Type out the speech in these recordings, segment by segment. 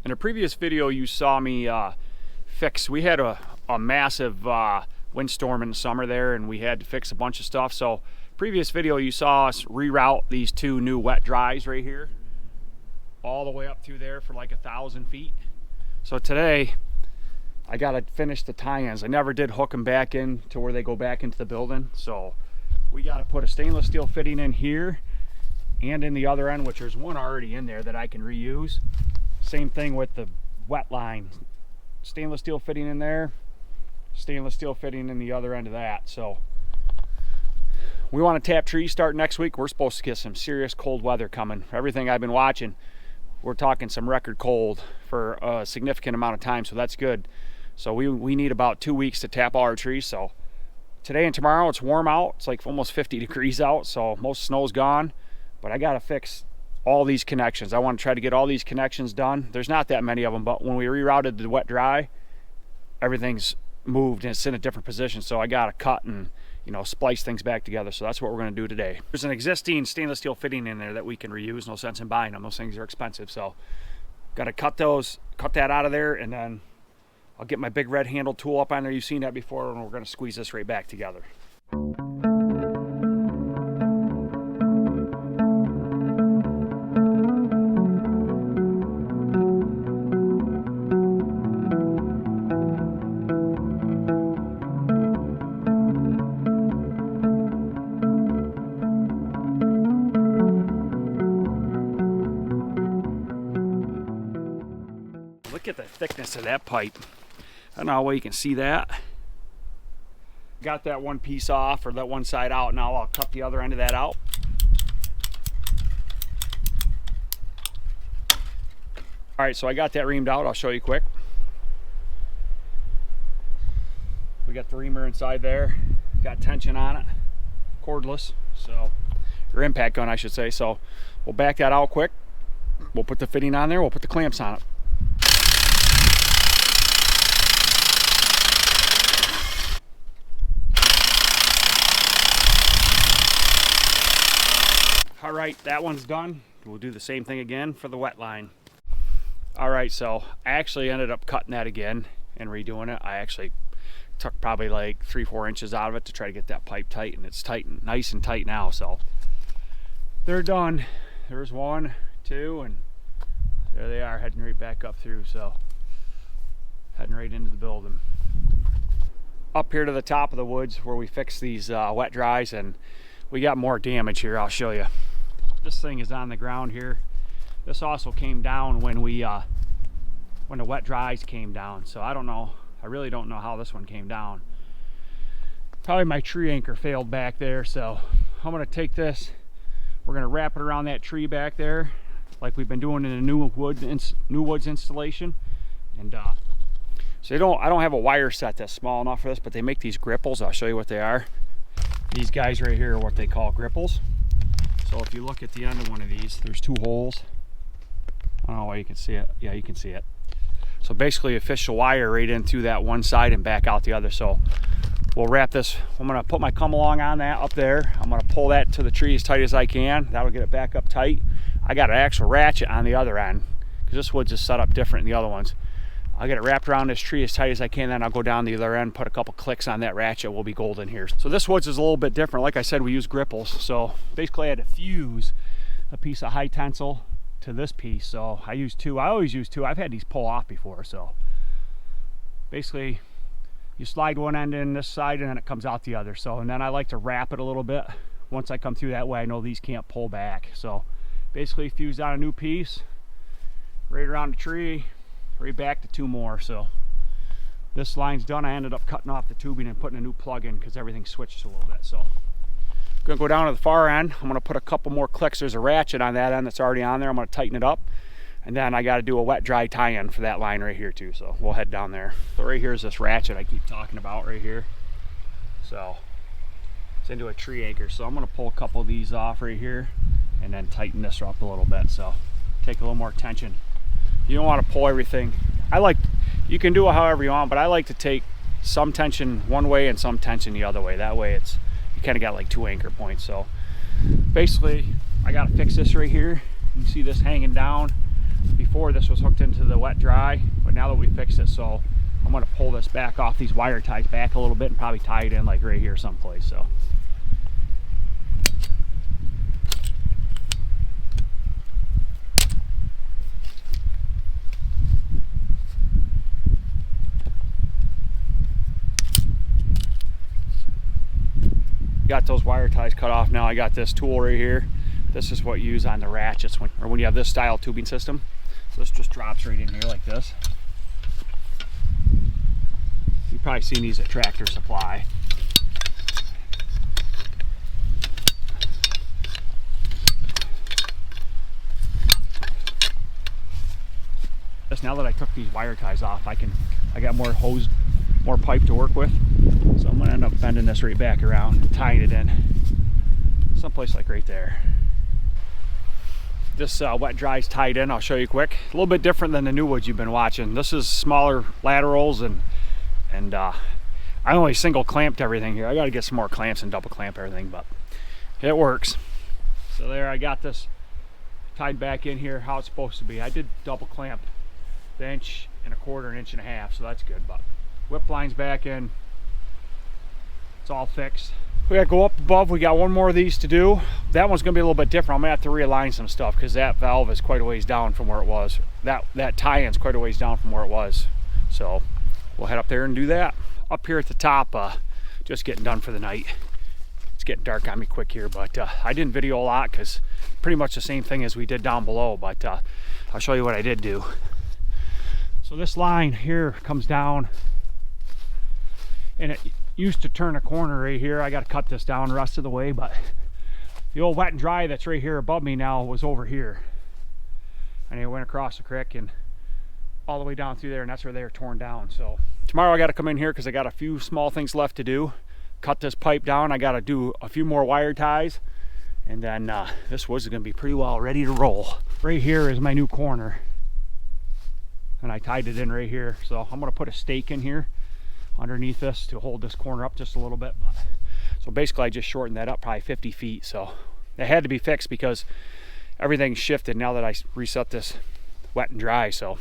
In a previous video you saw me fix, we had a massive windstorm in the summer there and we had to fix a bunch of stuff. So previous video you saw us reroute these two new wet dries right here all the way up through there for like 1,000 feet. So today I gotta finish the tie-ins. I never did hook them back in to where they go back into the building. So we gotta put a stainless steel fitting in here and in the other end, which there's one already in there that I can reuse. Same thing with the wet line. Stainless steel fitting in there, stainless steel fitting in the other end of that. So we want to tap trees start next week. We're supposed to get some serious cold weather coming. Everything I've been watching, we're talking some record cold for a significant amount of time, so that's good. So we need about 2 weeks to tap all our trees. So today and tomorrow it's warm out. It's like almost 50 degrees out, so most snow's gone. But I gotta fix all these connections. I want to try to get all these connections done. There's not that many of them, but when we rerouted the wet dry, everything's moved and it's in a different position. So I gotta cut and, you know, splice things back together. So that's what we're gonna do today. There's an existing stainless steel fitting in there that we can reuse. No sense in buying them. Those things are expensive. So gotta cut that out of there, and then I'll get my big red handle tool up on there. You've seen that before, and we're gonna squeeze this right back together. Look at the thickness of that pipe. I don't know how you can see that. Got that one piece off, or that one side out. Now I'll cut the other end of that out. All right, so I got that reamed out. I'll show you quick. We got the reamer inside there. Got tension on it, cordless, so, or impact gun I should say. So we'll back that out quick. We'll put the fitting on there. We'll put the clamps on it. All right, that one's done. We'll do the same thing again for the wet line. All right, so I actually ended up cutting that again and redoing it. I actually took probably like 3-4 inches out of it to try to get that pipe tight, and it's tight and nice and tight now. So they're done. There's 1, 2, and there they are, heading right back up through. So heading right into the building. Up here to the top of the woods where we fix these wet dries, and we got more damage here. I'll show you. This thing is on the ground here. This also came down when the wet dries came down. So I don't know. I really don't know how this one came down. Probably my tree anchor failed back there. So I'm gonna take this. We're gonna wrap it around that tree back there, like we've been doing in a new woods installation. And so I don't have a wire set that's small enough for this, but they make these gripples. I'll show you what they are. These guys right here are what they call gripples. So if you look at the end of one of these, there's 2 holes. I don't know why you can see it. Yeah, you can see it. So basically you fish the wire right in through that one side and back out the other. So we'll wrap this. I'm gonna put my come along on that up there. I'm gonna pull that to the tree as tight as I can. That'll get it back up tight. I got an actual ratchet on the other end because this wood's just set up different than the other ones. I'll get it wrapped around this tree as tight as I can, then I'll go down the other end, put a couple clicks on that ratchet. We'll be golden here. So this woods is a little bit different. Like I said, we use gripples. So basically I had to fuse a piece of high tensile to this piece. So I use 2. I always use 2. I've had these pull off before. So basically you slide one end in this side and then it comes out the other. So, and then I like to wrap it a little bit. Once I come through that way, I know these can't pull back. So basically fuse down a new piece right around the tree, right back to 2 more. So this line's done. I ended up cutting off the tubing and putting a new plug in because everything switched a little bit. So I'm gonna go down to the far end. I'm gonna put a couple more clicks. There's a ratchet on that end that's already on there. I'm gonna tighten it up, and then I got to do a wet dry tie-in for that line right here too. So we'll head down there. So right here is this ratchet I keep talking about right here. So it's into a tree anchor. So I'm gonna pull a couple of these off right here and then tighten this up a little bit. So take a little more tension. You don't want to pull everything. You can do it however you want, but I like to take some tension one way and some tension the other way. That way you kind of got like 2 anchor points. So basically I got to fix this right here. You see this hanging down. Before this was hooked into the wet dry, but now that we fixed it, so I'm gonna pull this back off these wire ties back a little bit and probably tie it in like right here someplace. So got those wire ties cut off now. I got this tool right here. This is what you use on the ratchets when you have this style tubing system. So this just drops right in here like this. You've probably seen these at Tractor Supply. Just now that I took these wire ties off, I got more hose, more pipe to work with. So I'm gonna end up bending this right back around and tying it in someplace like right there. This wet dry is tied in. I'll show you quick. A little bit different than the new woods you've been watching. This is smaller laterals and I only single clamped everything here. I got to get some more clamps and double clamp everything, but it works. So there, I got this tied back in here how it's supposed to be. I did double clamp the 1.25 inches, 1.5 inches, so that's good. But whip line's back in. It's all fixed. We gotta go up above. We got one more of these to do. That one's gonna be a little bit different. I'm gonna have to realign some stuff because that valve is quite a ways down from where it was. That tie-in's quite a ways down from where it was. So we'll head up there and do that. Up here at the top, just getting done for the night. It's getting dark on me quick here, but I didn't video a lot because pretty much the same thing as we did down below, but I'll show you what I did do. So this line here comes down and it used to turn a corner right here. I got to cut this down the rest of the way, but the old wet and dry that's right here above me now was over here, and it went across the creek and all the way down through there, and that's where they're torn down. So tomorrow I got to come in here because I got a few small things left to do. Cut this pipe down. I got to do a few more wire ties, and then this woods is going to be pretty well ready to roll. Right here is my new corner, and I tied it in right here. So I'm going to put a stake in here underneath this to hold this corner up just a little bit. So basically I just shortened that up probably 50 feet. So it had to be fixed because everything's shifted now that I reset this wet and dry. So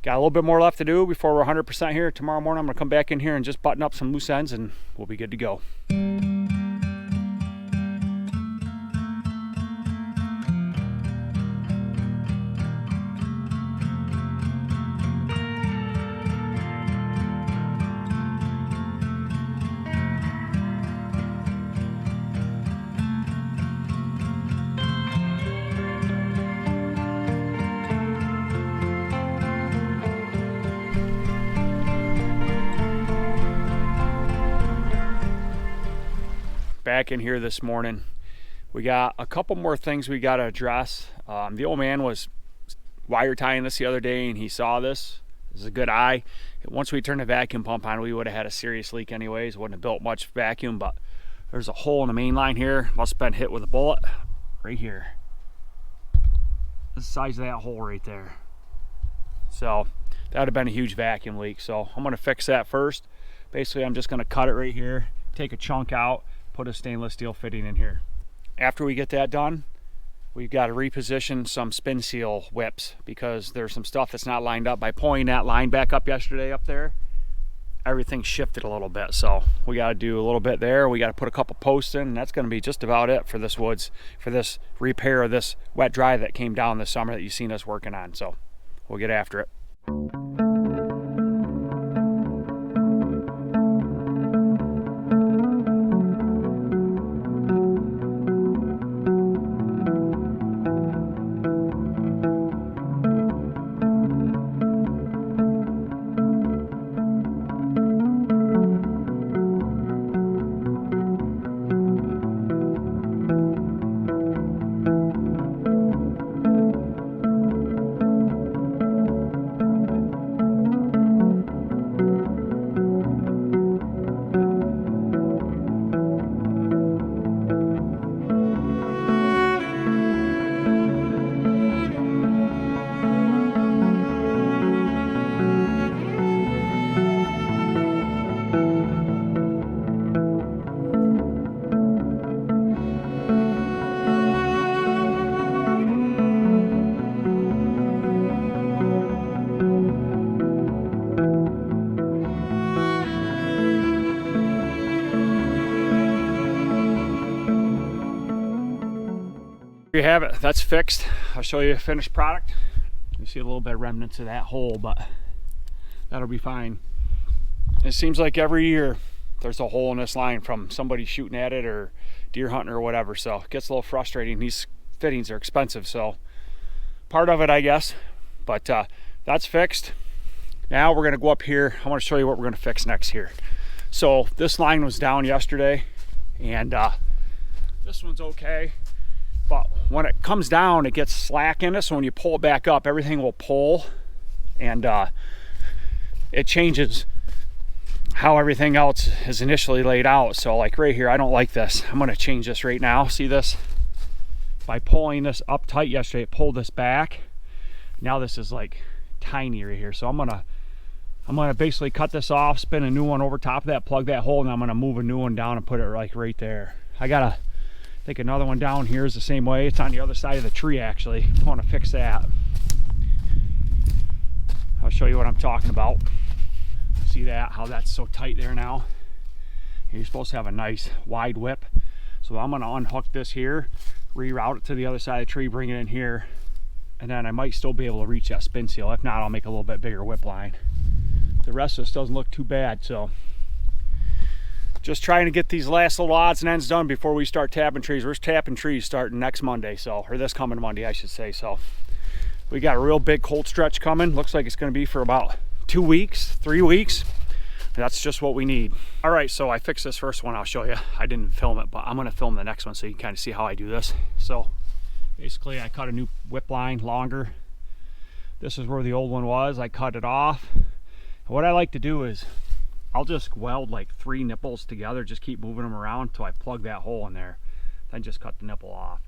got a little bit more left to do before we're 100% here. Tomorrow morning I'm gonna come back in here and just button up some loose ends and we'll be good to go. Back in here this morning, we got a couple more things we got to address. The old man was wire tying this the other day and he saw this. This is a good eye. Once we turned the vacuum pump on, we would have had a serious leak anyways. Wouldn't have built much vacuum, but there's a hole in the main line here. Must have been hit with a bullet right here. The size of that hole right there. So that would have been a huge vacuum leak. So I'm going to fix that first. Basically I'm just going to cut it right here, take a chunk out, put a stainless steel fitting in here. After we get that done, we've got to reposition some spin seal whips because there's some stuff that's not lined up. By pulling that line back up yesterday up there, everything shifted a little bit. So we got to do a little bit there. We got to put a couple posts in, and that's going to be just about it for this woods, for this repair of this wet dry that came down this summer that you've seen us working on. So we'll get after it. you have it. That's fixed. I'll show you a finished product. You see a little bit of remnants of that hole, but that'll be fine. It seems like every year there's a hole in this line from somebody shooting at it or deer hunting or whatever, so it gets a little frustrating. These fittings are expensive, so part of it, I guess, but that's fixed. Now we're gonna go up here. I want to show you what we're gonna fix next here. So this line was down yesterday, and this one's okay, but when it comes down it gets slack in it, so when you pull it back up everything will pull, and it changes how everything else is initially laid out. So like right here, I don't like this. I'm going to change this right now. See this? By pulling this up tight yesterday, it pulled this back. Now this is like tiny right here. So I'm gonna basically cut this off, spin a new one over top of that, plug that hole, and I'm gonna move a new one down and put it like right there. I gotta think another one down here is the same way. It's on the other side of the tree actually. I want to fix that. I'll show you what I'm talking about. See that, how that's so tight there now? You're supposed to have a nice wide whip. So I'm gonna unhook this here, reroute it to the other side of the tree, bring it in here, and then I might still be able to reach that spin seal. If not, I'll make a little bit bigger whip line. The rest of this doesn't look too bad, so just trying to get these last little odds and ends done before we start tapping trees. We're tapping trees starting next Monday, so, or this coming Monday I should say. So we got a real big cold stretch coming. Looks like it's going to be for about 2 weeks, 3 weeks. That's just what we need. All right, so I fixed this first one. I'll show you. I didn't film it, but I'm going to film the next one so you can kind of see how I do this. So basically I cut a new whip line longer. This is where the old one was. I cut it off. What I like to do is I'll just weld like 3 nipples together, just keep moving them around until I plug that hole in there, then just cut the nipple off.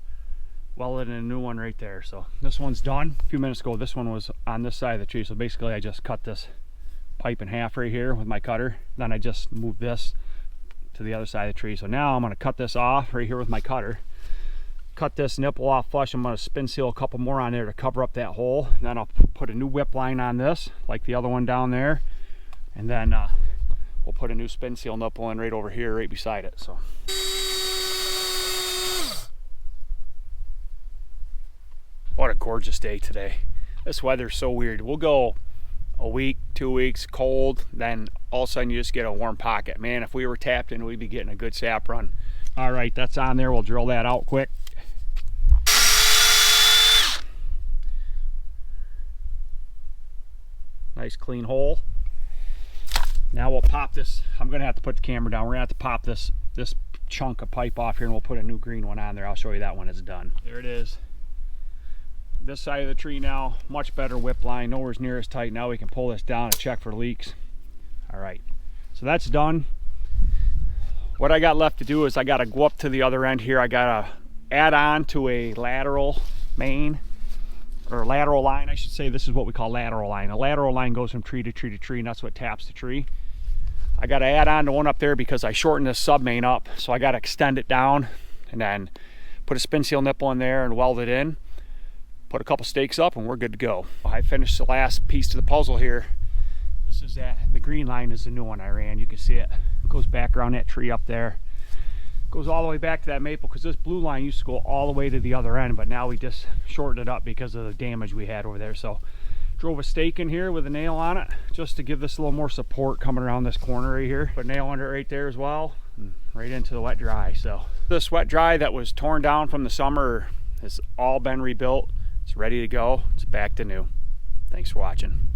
Welded in a new one right there. So this one's done. A few minutes ago this one was on this side of the tree, so basically I just cut this pipe in half right here with my cutter, then I just moved this to the other side of the tree. So now I'm going to cut this off right here with my cutter, cut this nipple off flush. I'm going to spin seal a couple more on there to cover up that hole, and then I'll put a new whip line on this like the other one down there, and then we'll put a new spin seal nipple in right over here right beside it. So what a gorgeous day today. This weather's so weird. We'll go a week, 2 weeks cold, then all of a sudden you just get a warm pocket. Man, if we were tapped in, we'd be getting a good sap run. All right, that's on there. We'll drill that out quick. Nice clean hole. Now we'll pop this. I'm gonna have to put the camera down. We're gonna have to pop this chunk of pipe off here, and we'll put a new green one on there. I'll show you that when it's done. There it is. This side of the tree now, much better whip line, nowhere near as tight. Now we can pull this down and check for leaks. All right, so that's done. What I got left to do is I gotta go up to the other end here. I gotta add on to a lateral main, or lateral line, I should say. This is what we call lateral line. A lateral line goes from tree to tree to tree, and that's what taps the tree. I gotta add on to one up there because I shortened this sub main up, so I gotta extend it down and then put a spin seal nipple in there and weld it in. Put a couple stakes up and we're good to go. I finished the last piece to the puzzle here. This is that, the green line is the new one I ran. You can see it. It goes back around that tree up there. Goes all the way back to that maple, because this blue line used to go all the way to the other end, but now we just shortened it up because of the damage we had over there. So drove a stake in here with a nail on it just to give this a little more support coming around this corner right here. Put a nail under it right there as well, and right into the wet dry. So this wet dry that was torn down from the summer has all been rebuilt. It's ready to go. It's back to new. Thanks for watching.